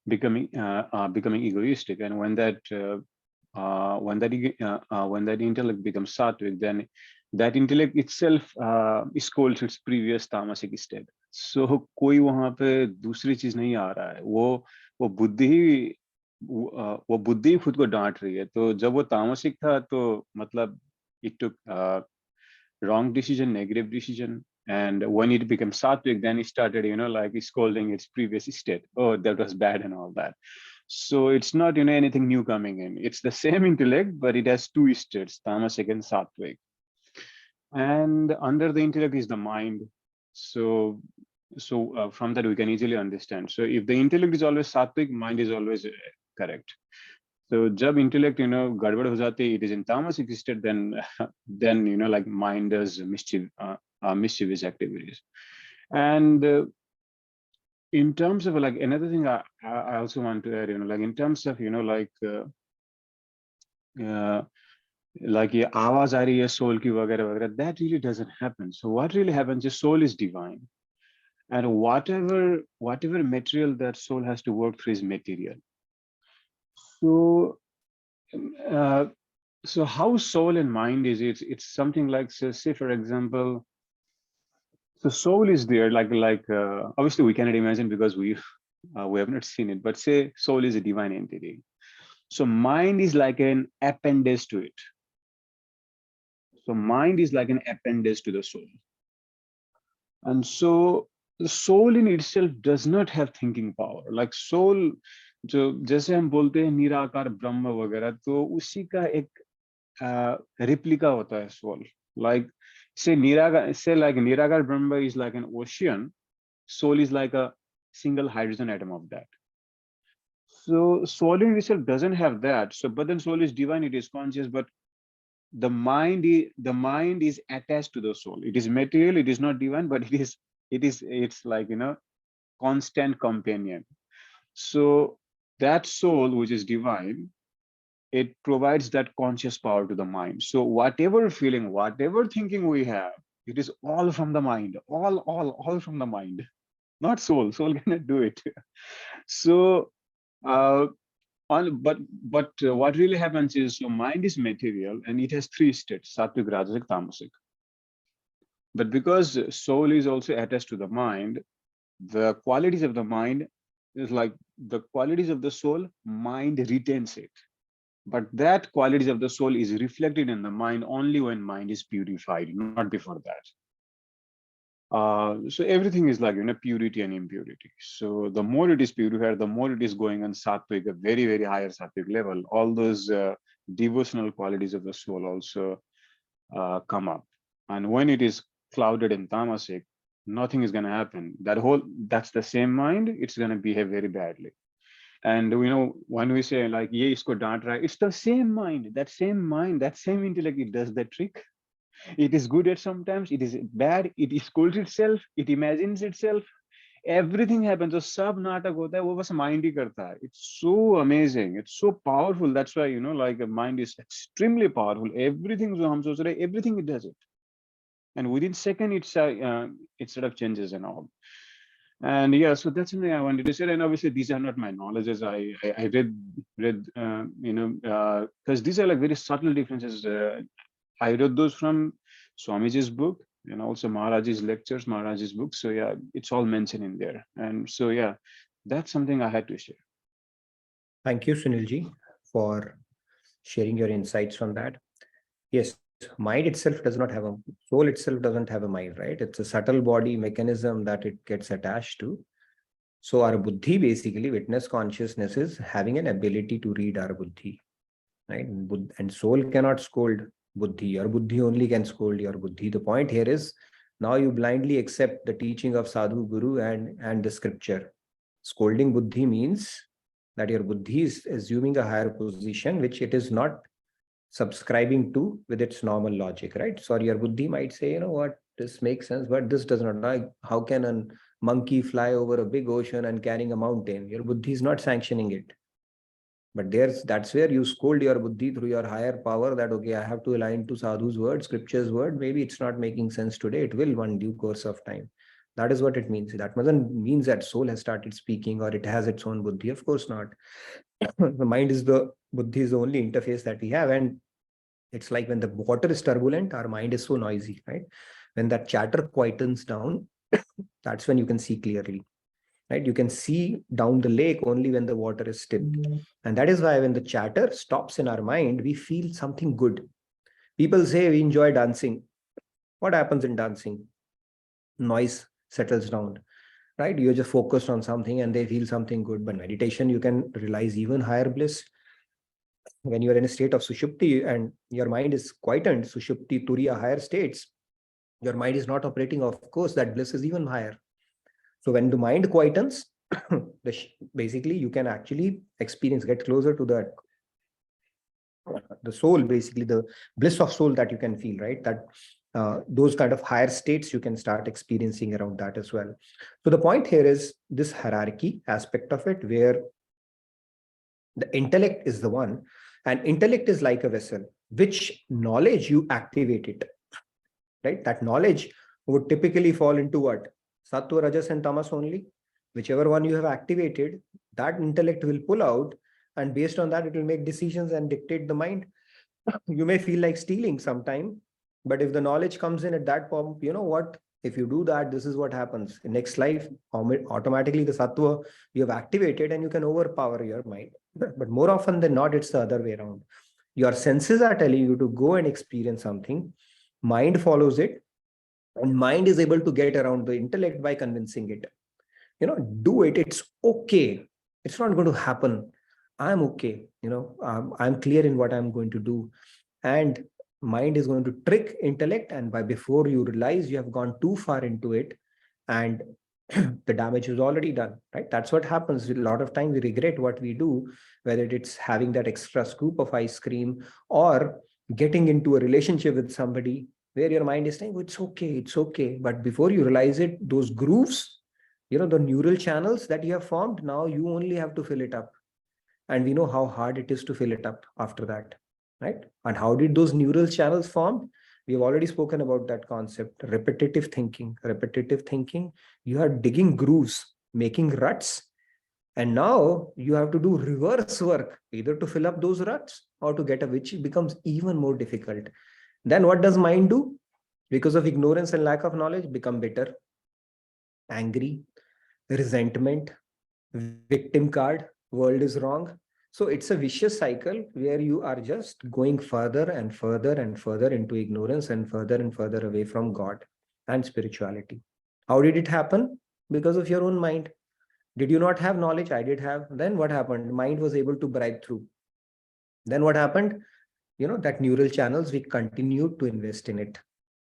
becoming egoistic. And when that intellect becomes sattvic, then that intellect itself scolds its previous tamasic state. So कोई वहां पे दूसरी चीज नहीं आ रहा है, वो बुद्धि खुद को डांट रही है. तो जब वो तामसिक था तो मतलब it took wrong decision, negative decision. And when it became sattvic, then it started, like scolding its previous state. Oh, that was bad and all that. So it's not, anything new coming in. It's the same intellect, but it has two states, tamasic and sattvic. And under the intellect is the mind. So from that we can easily understand. So if the intellect is always sattvic, mind is always correct. So jab intellect, gadbad ho jati, it is in tamasic state, then like mind does mischievous activities. And in terms of like another thing I also want to add, like in terms of like ये आवाज आ रही है soul की वगैरह वगैरह, that really doesn't happen. So what really happens is soul is divine, and whatever material that soul has to work through is material. So how soul and mind is, it's something like, so say for example, so soul is there, like obviously we cannot imagine because we have not seen it, but say soul is a divine entity. So mind is like an appendage to it. So mind is like an appendage to the soul. And so the soul in itself does not have thinking power. Like soul, जो जैसे हम बोलते हैं निराकार ब्रह्म वगैरह, तो उसी का एक replica होता है soul. Like say nirakar brahma is like an ocean, soul is like a single hydrogen atom of that. So soul in itself doesn't have that. So but then soul is divine, it is conscious, but the mind is attached to the soul. It is material, it is not divine, but it's like constant companion. So that soul which is divine, it provides that conscious power to the mind. So whatever feeling, whatever thinking we have, it is all from the mind, all from the mind, not soul. Soul cannot do it. So but what really happens is your mind is material and it has three states: sattvic, rajasic, tamasic. But because soul is also attached to the mind, the qualities of the mind is like the qualities of the soul, mind retains it. But that qualities of the soul is reflected in the mind only when mind is purified, not before that. So everything is like purity and impurity. So the more it is purified, the more it is going on sattvic, a very, very higher sattvic level. All those devotional qualities of the soul also come up. And when it is clouded in tamasic, nothing is going to happen. That's the same mind, it's going to behave very badly. And when we say like ye isko daant raha hai, it's the same mind, that same intellect, it does that trick. It is good at sometimes, it is bad, it scolds itself, it imagines itself, everything happens. So sab natak hota hai, wo bas mind hi karta hai. It's so amazing, it's so powerful. That's why like a mind is extremely powerful. Everything jo hum soch rahe, everything it does it, and within second it sort of changes and all. And yeah, so that's something I wanted to say. And obviously these are not my knowledges. I read because these are like very subtle differences. I read those from Swamiji's book and also Maharaj's lectures, Maharaj's book. So yeah, it's all mentioned in there. And so yeah, that's something I had to share. Thank you, Sunilji. for sharing your insights on that. Yes, mind itself does not have a soul, itself doesn't have a mind, right? It's a subtle body mechanism that it gets attached to. So our buddhi, basically witness consciousness, is having an ability to read our buddhi, right? And soul cannot scold buddhi. Your buddhi only can scold your buddhi. The point here is, now you blindly accept the teaching of sadhu, guru, and the scripture. Scolding buddhi means that your buddhi is assuming a higher position which it is not subscribing to with its normal logic, right? So your buddhi might say, you know what, this makes sense, but this does not. Like, how can a monkey fly over a big ocean and carrying a mountain? Your buddhi is not sanctioning it. But that's where you scold your buddhi through your higher power that, okay, I have to align to sadhu's word, scripture's word. Maybe it's not making sense today. It will one due course of time. That is what it means. That doesn't mean that soul has started speaking or it has its own buddhi. Of course not. The mind is buddhi is the only interface that we have. And it's like when the water is turbulent, our mind is so noisy, right? When that chatter quietens down, that's when you can see clearly, right? You can see down the lake only when the water is still. And that is why when the chatter stops in our mind, we feel something good. People say we enjoy dancing. What happens in dancing? Noise settles down, right? You're just focused on something and they feel something good. But meditation, you can realize even higher bliss. When you're in a state of sushupti and your mind is quietened, sushupti, turiya, higher states, your mind is not operating. Of course, that bliss is even higher. So when the mind quietens, basically you can actually experience, get closer to the soul, basically the bliss of soul that you can feel, right? That those kind of higher states you can start experiencing around that as well. So the point here is this hierarchy aspect of it, where the intellect is the one, and intellect is like a vessel, which knowledge you activate it, right? That knowledge would typically fall into what? Sattva, Rajas, and Tamas only. Whichever one you have activated, that intellect will pull out, and based on that, it will make decisions and dictate the mind. You may feel like stealing sometime, but if the knowledge comes in at that point, you know what? If you do that, this is what happens. In next life, automatically the Sattva you have activated and you can overpower your mind. But more often than not, it's the other way around. Your senses are telling you to go and experience something. Mind follows it, and mind is able to get around the intellect by convincing it. You know, do it. It's okay. It's not going to happen. I'm okay. You know, I'm clear in what I'm going to do. And mind is going to trick intellect. And before you realize, you have gone too far into it and the damage is already done, right? That's what happens. A lot of time we regret what we do, whether it's having that extra scoop of ice cream or getting into a relationship with somebody where your mind is saying, oh, it's okay, it's okay. But before you realize it, those grooves, you know, the neural channels that you have formed, now you only have to fill it up. And we know how hard it is to fill it up after that, right? And how did those neural channels form? We've already spoken about that concept, repetitive thinking. Repetitive thinking, you are digging grooves, making ruts. And now you have to do reverse work, either to fill up those ruts or to get a, which becomes even more difficult. Then what does mind do? Because of ignorance and lack of knowledge, become bitter, angry, resentment, victim card, world is wrong. So it's a vicious cycle where you are just going further and further and further into ignorance and further away from God and spirituality. How did it happen? Because of your own mind. Did you not have knowledge? I did have. Then what happened? Mind was able to bribe through. Then what happened? You know, that neural channels, we continued to invest in it.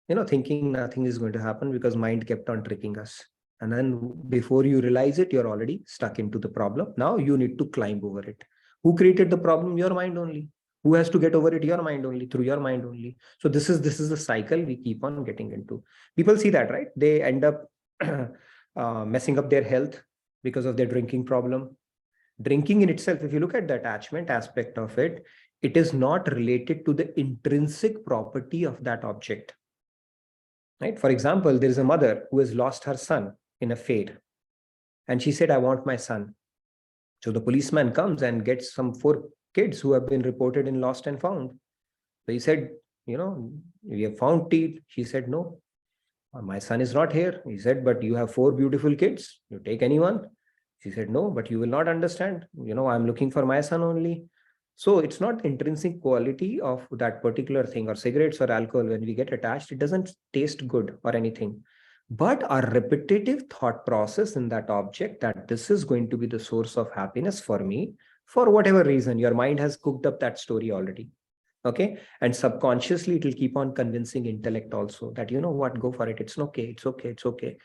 You know, thinking nothing is going to happen because mind kept on tricking us. And then before you realize it, you're already stuck into the problem. Now you need to climb over it. Who created the problem? Your mind only. Who has to get over it? Your mind only, through your mind only. So this is the cycle we keep on getting into. People see that, right? They end up messing up their health because of their drinking problem. Drinking in itself, if you look at the attachment aspect of it, it is not related to the intrinsic property of that object. Right? For example, there is a mother who has lost her son in a fair. And she said, I want my son. So the policeman comes and gets some 4 kids who have been reported in lost and found. So he said, you know, we have found teeth. She said, no, my son is not here. He said, but you have 4 beautiful kids. You take anyone. She said, no, but you will not understand. You know, I'm looking for my son only. So it's not intrinsic quality of that particular thing, or cigarettes or alcohol. When we get attached, it doesn't taste good or anything. But our repetitive thought process in that object, that this is going to be the source of happiness for me, for whatever reason, your mind has cooked up that story already. Okay. And subconsciously, it will keep on convincing intellect also that, you know what, go for it. It's okay. It's okay. It's okay.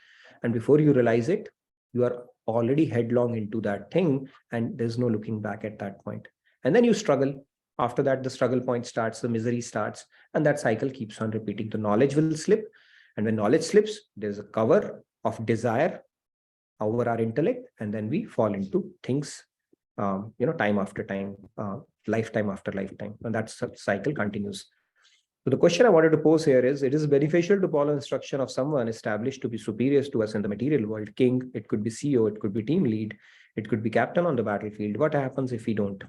And before you realize it, you are already headlong into that thing, and there's no looking back at that point. And then you struggle. After that, the struggle point starts, the misery starts, and that cycle keeps on repeating. The knowledge will slip. And when knowledge slips, there's a cover of desire over our intellect, and then we fall into things, time after time, lifetime after lifetime, and that cycle continues. So the question I wanted to pose here is, it is beneficial to follow instruction of someone established to be superior to us in the material world. King, it could be CEO, it could be team lead, it could be captain on the battlefield. What happens if we don't?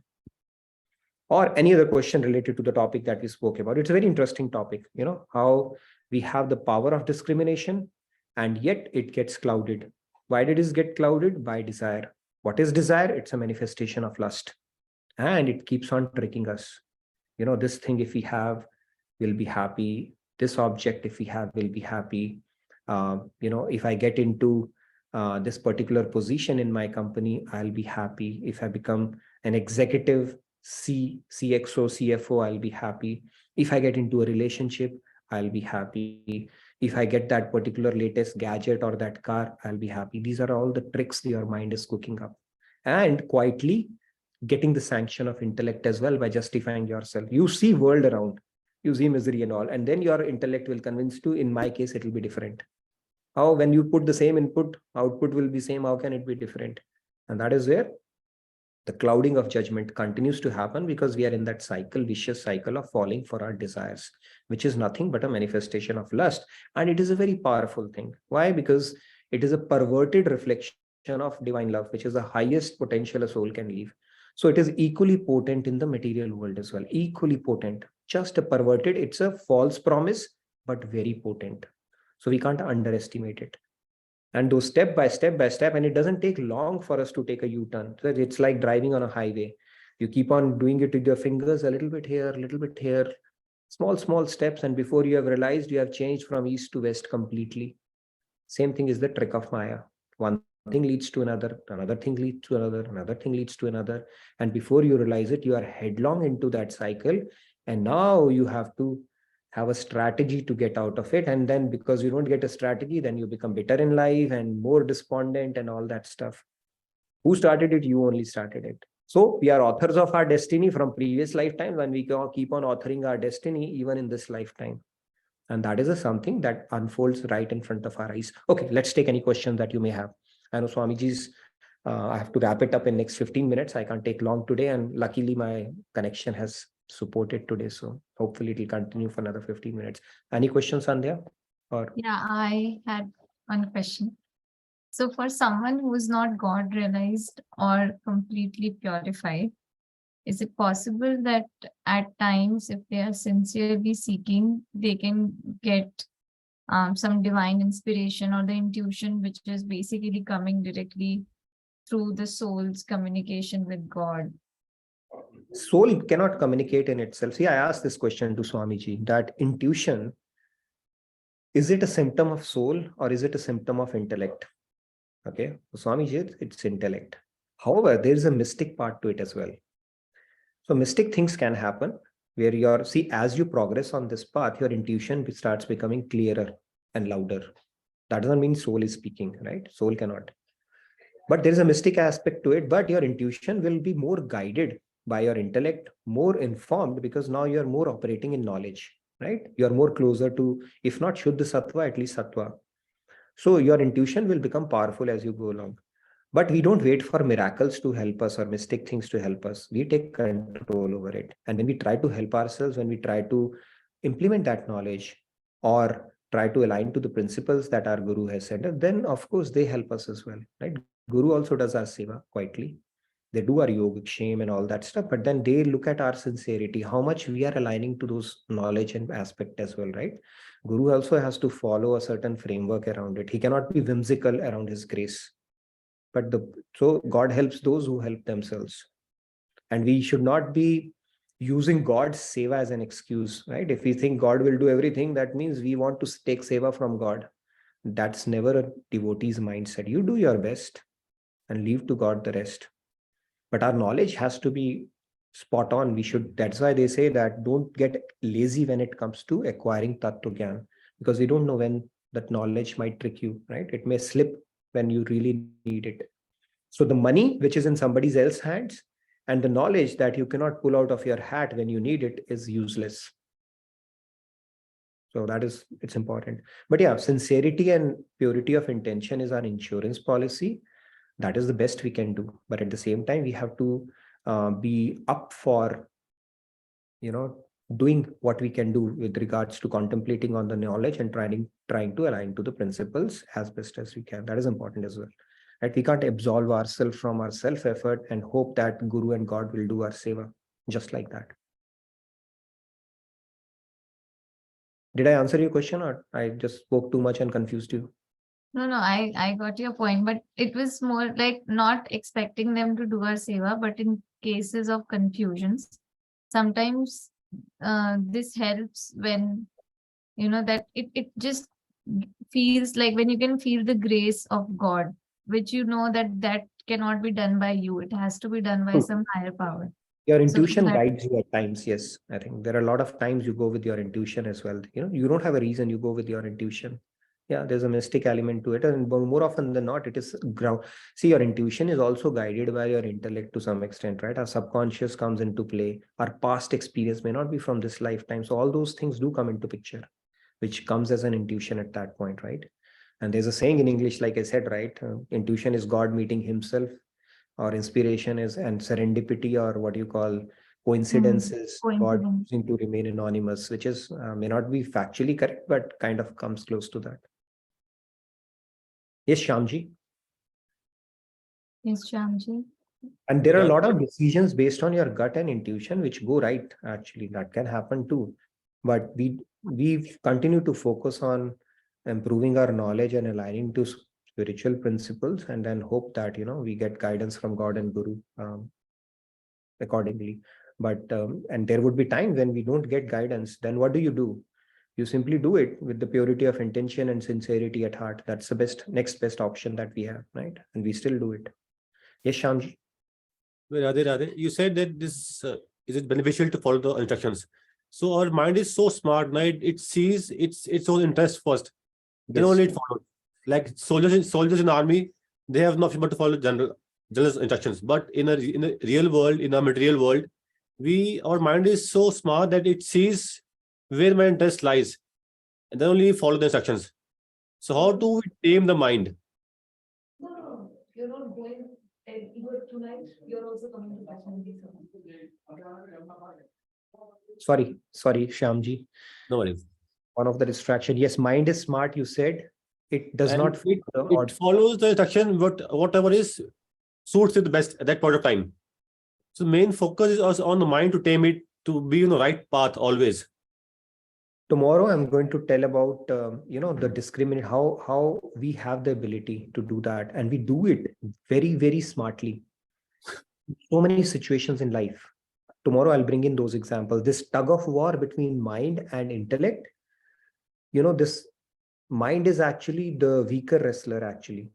Or any other question related to the topic that we spoke about. It's a very interesting topic, how we have the power of discrimination, and yet it gets clouded. Why did it get clouded? By desire. What is desire? It's a manifestation of lust, and it keeps on tricking us. This thing, if we have, we'll be happy. This object, if we have, we'll be happy. If I get into this particular position in my company, I'll be happy. If I become an executive, CXO, CFO, I'll be happy. If I get into a relationship, I'll be happy. If I get that particular latest gadget or that car, I'll be happy. These are all the tricks your mind is cooking up, and quietly getting the sanction of intellect as well by justifying yourself. You see world around, you see misery and all, and then your intellect will convince you, in my case, it will be different. How, when you put the same input, output will be same. How can it be different? And that is where the clouding of judgment continues to happen, because we are in that cycle, vicious cycle of falling for our desires, which is nothing but a manifestation of lust. And it is a very powerful thing. Why? Because it is a perverted reflection of divine love, which is the highest potential a soul can live. So it is equally potent in the material world as well, equally potent. Just a perverted, it's a false promise, but very potent. So we can't underestimate it. And those step by step, and it doesn't take long for us to take a U-turn. So it's like driving on a highway. You keep on doing it with your fingers, a little bit here, small steps. And before you have realized, you have changed from east to west completely. Same thing is the trick of Maya. One thing leads to another thing leads to another thing leads to another. And before you realize it, you are headlong into that cycle. And now you have to have a strategy to get out of it. And then because you don't get a strategy, then you become bitter in life and more despondent and all that stuff. Who started it? You only started it. So we are authors of our destiny from previous lifetimes, and we keep on authoring our destiny even in this lifetime. And that is something that unfolds right in front of our eyes. Okay, let's take any questions that you may have. I know Swamiji's, I have to wrap it up in next 15 minutes. I can't take long today. And luckily my connection has supported today. So hopefully it will continue for another 15 minutes. Any questions, Sandhya? Or Yeah, I had one question. So for someone who is not God realized or completely purified, is it possible that at times, if they are sincerely seeking, they can get some divine inspiration or the intuition, which is basically coming directly through the soul's communication with God? soul cannot communicate in itself. See, I asked this question to Swamiji, that intuition, is it a symptom of soul or is it a symptom of intellect? Okay, Swamiji, it's intellect. However, there is a mystic part to it as well. So mystic things can happen where as you progress on this path, your intuition starts becoming clearer and louder. That doesn't mean soul is speaking, right? Soul cannot. But there is a mystic aspect to it, but your intuition will be more guided by your intellect, more informed, because now you're more operating in knowledge, right? You're more closer to, if not Shuddha Sattva, at least Sattva. So your intuition will become powerful as you go along. But we don't wait for miracles to help us or mystic things to help us. We take control over it. And when we try to help ourselves, when we try to implement that knowledge or try to align to the principles that our Guru has said, then of course they help us as well, right? Guru also does our seva quietly. They do our yoga, shame and all that stuff, but then they look at our sincerity, how much we are aligning to those knowledge and aspect as well, right? Guru also has to follow a certain framework around it. He cannot be whimsical around his grace. But so God helps those who help themselves. And we should not be using God's seva as an excuse, right? If we think God will do everything, that means we want to take seva from God. That's never a devotee's mindset. You do your best and leave to God the rest. But our knowledge has to be spot on. That's why they say that don't get lazy when it comes to acquiring tattva gyan, because we don't know when that knowledge might trick you, right? It may slip when you really need it. So the money which is in somebody else's hands and the knowledge that you cannot pull out of your hat when you need it is useless. So it's important. But yeah, sincerity and purity of intention is our insurance policy. That is the best we can do. But at the same time, we have to be up for, doing what we can do with regards to contemplating on the knowledge and trying to align to the principles as best as we can. That is important as well. Right? We can't absolve ourselves from our self-effort and hope that Guru and God will do our seva just like that. Did I answer your question, or I just spoke too much and confused you? No, I got your point, but it was more like not expecting them to do our seva, but in cases of confusions, sometimes this helps when, that it just feels like when you can feel the grace of God, which that cannot be done by you. It has to be done by some higher power. Your intuition guides you at times. Yes, I think there are a lot of times you go with your intuition as well. You don't have a reason, you go with your intuition. Yeah, there's a mystic element to it. And more often than not, it is ground. See, your intuition is also guided by your intellect to some extent, right? Our subconscious comes into play. Our past experience may not be from this lifetime. So all those things do come into picture, which comes as an intuition at that point, right? And there's a saying in English, like I said, right? Intuition is God meeting himself, or inspiration is, and serendipity, or what you call coincidences, God choosing to remain anonymous, which is may not be factually correct, but kind of comes close to that. Yes, Shyamji. Yes, Shyamji. And there are a lot of decisions based on your gut and intuition which go right. Actually, that can happen too. But we continue to focus on improving our knowledge and aligning to spiritual principles, and then hope that we get guidance from God and Guru accordingly. But and there would be times when we don't get guidance. Then what do? You simply do it with the purity of intention and sincerity at heart. That's the next best option that we have, right? And we still do it. Yes, Shyamji. Radhe, you said that this is it beneficial to follow the instructions. So our mind is so smart, right? It sees its own interest first, then only it follows. Like soldiers in army, they have nothing but to follow general instructions. But in a real world, in a material world, our mind is so smart that it sees where my interest lies, and then only follow the instructions. So how do we tame the mind? No, you're not going tonight. You're also coming to Kashmir. Sorry, Shyamji. No worries. One of the distraction. Yes, mind is smart, you said. It does not fit it follows the instruction, whatever is suits it the best at that point of time. So main focus is also on the mind to tame it to be on the right path always. Tomorrow I'm going to tell about the discriminate, how we have the ability to do that, and we do it very, very smartly. So many situations in life. Tomorrow I'll bring in those examples. This tug of war between mind and intellect, this mind is actually the weaker wrestler actually,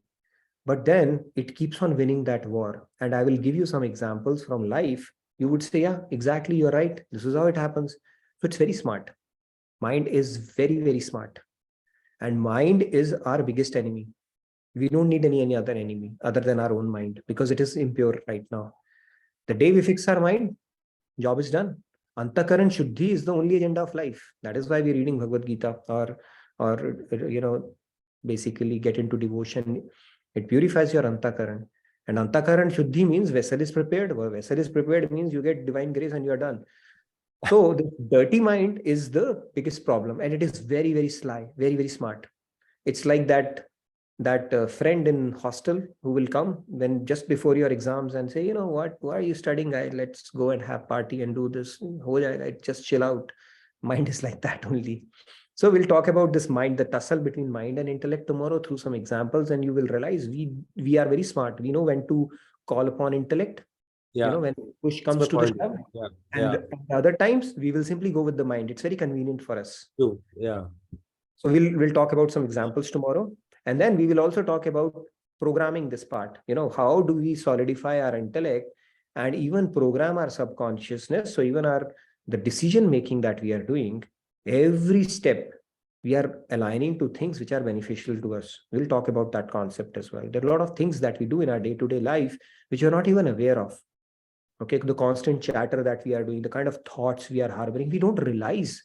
but then it keeps on winning that war. And I will give you some examples from life. You would say, yeah, exactly, you're right, this is how it happens. So it's very smart. Mind is very, very smart, and mind is our biggest enemy. We don't need any other enemy other than our own mind, because it is impure right now. The day we fix our mind, job is done. Antakaran Shuddhi is the only agenda of life. That is why we're reading Bhagavad Gita, or basically get into devotion. It purifies your Antakaran. And Antakaran Shuddhi means vessel is prepared. Well, vessel is prepared means you get divine grace and you're done. So the dirty mind is the biggest problem, and it is very, very sly, very, very smart. It's like that friend in hostel who will come when just before your exams and say, what, why are you studying, guy? Let's go and have party and do this. Just chill out. Mind is like that only. So we'll talk about this mind, the tussle between mind and intellect tomorrow through some examples, and you will realize we are very smart. We know when to call upon intellect, Yeah. when push That's a comes good to the point. shove. Yeah. And Yeah. other times we will simply go with the mind. It's very convenient for us. True. Yeah. So we'll talk about some examples tomorrow. And then we will also talk about programming this part. How do we solidify our intellect and even program our subconsciousness? So even the decision making that we are doing, every step we are aligning to things which are beneficial to us. We'll talk about that concept as well. There are a lot of things that we do in our day-to-day life which we're not even aware of. Okay, the constant chatter that we are doing, the kind of thoughts we are harboring, we don't realize.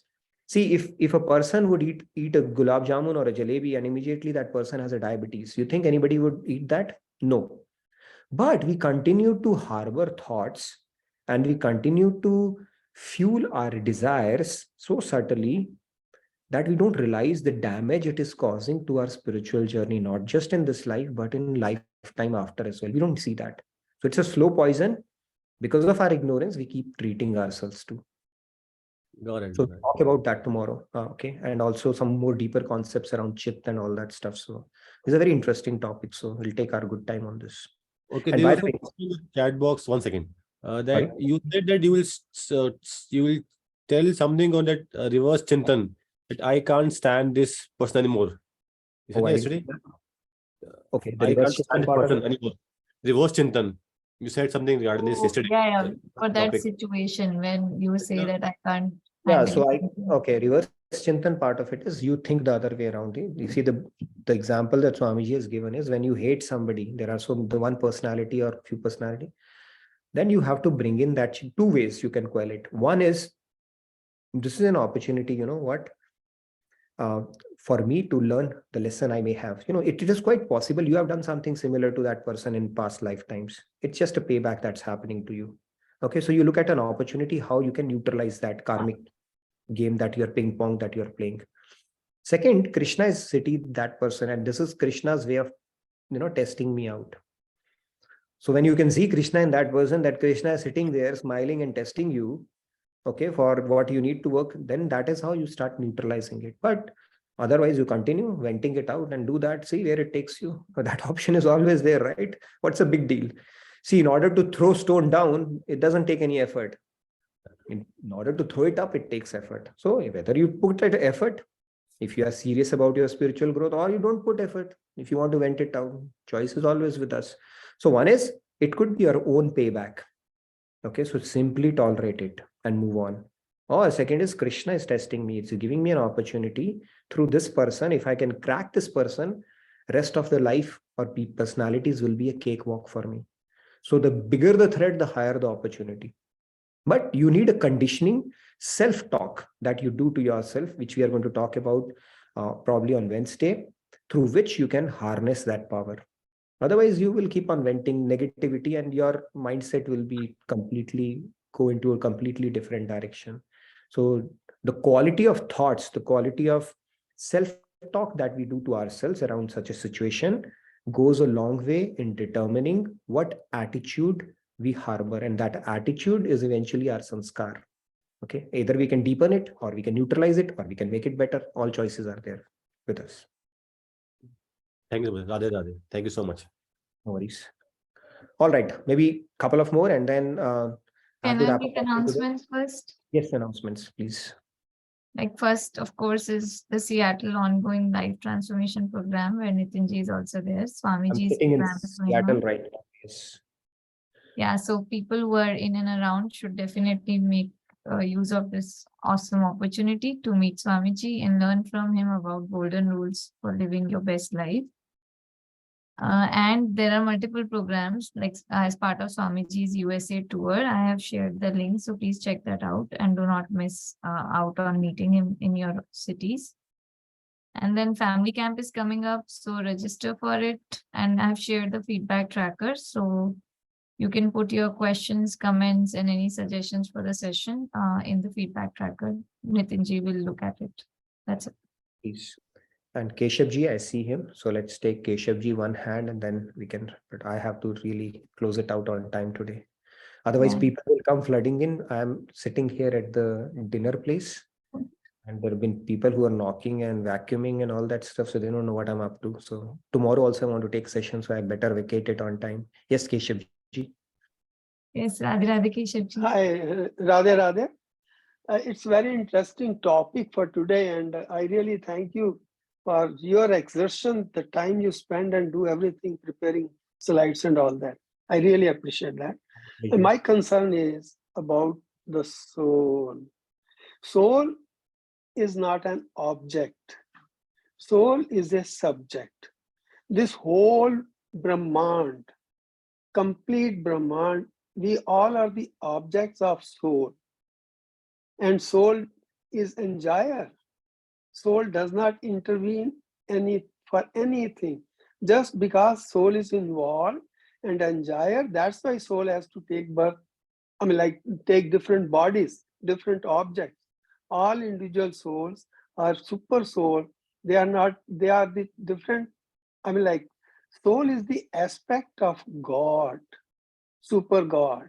See, if a person would eat a gulab jamun or a jalebi and immediately that person has a diabetes, you think anybody would eat that? No. But we continue to harbor thoughts and we continue to fuel our desires so subtly that we don't realize the damage it is causing to our spiritual journey, not just in this life, but in lifetime after as well. We don't see that. So it's a slow poison. Because of our ignorance, we keep treating ourselves too. Got it. So we'll talk about that tomorrow. Okay. And also some more deeper concepts around chit and all that stuff. So it's a very interesting topic. So we'll take our good time on this. Okay, And there by was the a way, question in the chat box. 1 second. Sorry? That you said that you will tell something on that reverse chintan, that I can't stand this person anymore. You said Oh, that I didn't yesterday. see that. Okay. The I reverse can't stand chintan this part of person it. anymore. Reverse chintan. You said something regarding this Oh, yesterday. yeah, for that Topic. situation when you say that I can't Yeah. handle So it. okay. Reverse chintan part of it is you think the other way around. You see the example that Swamiji has given is when you hate somebody, there are the one personality or few personality, then you have to bring in that two ways you can quell it. One is, this is an opportunity, uh, for me to learn the lesson I may have. It is quite possible you have done something similar to that person in past lifetimes. It's just a payback that's happening to you. Okay, so you look at an opportunity, how you can neutralize that karmic game that you're ping pong that you're playing. Second, Krishna is sitting that person, and this is Krishna's way of testing me out. So when you can see Krishna in that person, that Krishna is sitting there smiling and testing you, okay, for what you need to work, then that is how you start neutralizing it. But otherwise you continue venting it out and do that, see where it takes you. That option is always there, right? What's a big deal? See, in order to throw stone down, it doesn't take any effort. In order to throw it up, it takes effort. So whether you put that effort, if you are serious about your spiritual growth, or you don't put effort, if you want to vent it out, choice is always with us. So one is, it could be your own payback. Okay, so simply tolerate it and move on. Or second is, Krishna is testing me. It's giving me an opportunity through this person. If I can crack this person, rest of the life or personalities will be a cakewalk for me. So the bigger the threat, the higher the opportunity. But you need a conditioning self-talk that you do to yourself, which we are going to talk about probably on Wednesday, through which you can harness that power. Otherwise, you will keep on venting negativity and your mindset will be go into a completely different direction. So the quality of thoughts, the quality of self-talk that we do to ourselves around such a situation goes a long way in determining what attitude we harbor. And that attitude is eventually our sanskar. Okay, either we can deepen it, or we can neutralize it, or we can make it better. All choices are there with us. Thank you, Radhe Radhe. Thank you so much. No worries. All right, maybe a couple of more and then I have Can to I wrap make up. announcements first? Yes, announcements, please. Like first, of course, is the Seattle ongoing life transformation program where Nitinji is also there. I'm Swamiji's sitting in program is going Seattle on. right now. Yes. Yeah, so people who are in and around should definitely make use of this awesome opportunity to meet Swamiji and learn from him about golden rules for living your best life. And there are multiple programs like as part of Swamiji's USA tour. I have shared the link, so please check that out and do not miss out on meeting him in your cities. And then family camp is coming up, so register for it. And I've shared the feedback tracker, so you can put your questions, comments, and any suggestions for the session in the feedback tracker. Nitinji will look at it. That's it. Please. And Keshavji, I see him. So let's take Keshavji one hand and then we can, but I have to really close it out on time today. Otherwise, Yeah. people will come flooding in. I'm sitting here at the dinner place and there have been people who are knocking and vacuuming and all that stuff. So they don't know what I'm up to. So tomorrow also I want to take session. So I better vacate it on time. Yes, Keshavji. Yes, Radhe Radhe Keshavji. Hi, Radhe Radhe. It's very interesting topic for today, and I really thank you for your exertion, the time you spend and do everything, preparing slides and all that. I really appreciate that. And my concern is about the soul. Soul is not an object. Soul is a subject. This whole Brahmand, complete Brahmand, we all are the objects of soul. And soul is enjoyer. Soul does not intervene for anything. Just because soul is involved and enjoyer, that's why soul has to take birth. I mean, like take different bodies, different objects. All individual souls are super soul. They are not, they are the different, I mean, like soul is the aspect of God, super God.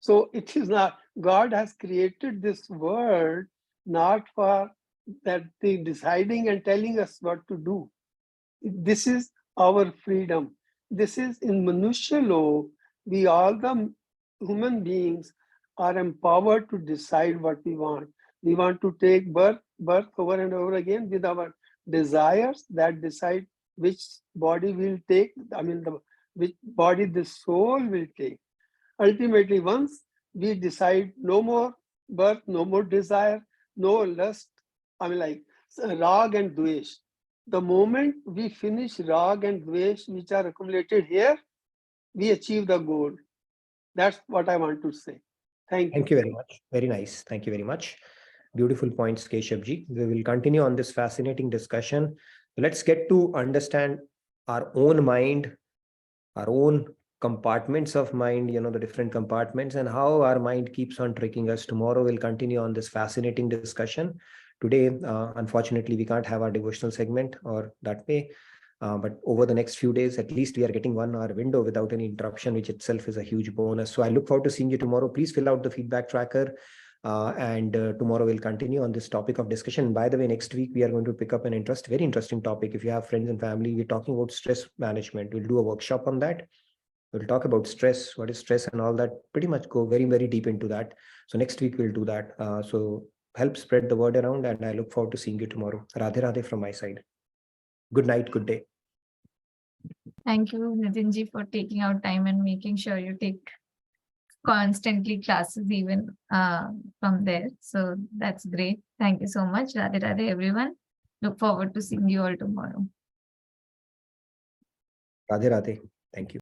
So it is not, God has created this world not for that the deciding and telling us what to do. This is our freedom. This is in Manusha law, we all the human beings are empowered to decide what we want. We want to take birth over and over again with our desires that decide which body will take, I mean, which body the soul will take. Ultimately, once we decide no more birth, no more desire, no lust, I mean, like rag and dvesh. The moment we finish rag and dvesh, which are accumulated here, we achieve the goal. That's what I want to say. Thank you. Thank you very much. Very nice. Thank you very much. Beautiful points, Keshavji. We will continue on this fascinating discussion. Let's get to understand our own mind, our own compartments of mind, the different compartments, and how our mind keeps on tricking us. Tomorrow we'll continue on this fascinating discussion. Today, unfortunately, we can't have our devotional segment or that way. But over the next few days, at least we are getting 1 hour window without any interruption, which itself is a huge bonus. So I look forward to seeing you tomorrow. Please fill out the feedback tracker. And tomorrow we'll continue on this topic of discussion. By the way, next week we are going to pick up an very interesting topic. If you have friends and family, we're talking about stress management. We'll do a workshop on that. We'll talk about stress, what is stress and all that, pretty much go very, very deep into that. So next week we'll do that. So help spread the word around, and I look forward to seeing you tomorrow. Radhe Radhe from my side. Good night, good day. Thank you, Nitinji, for taking out time and making sure you take constantly classes even from there. So that's great. Thank you so much. Radhe Radhe, everyone. Look forward to seeing you all tomorrow. Radhe Radhe. Thank you.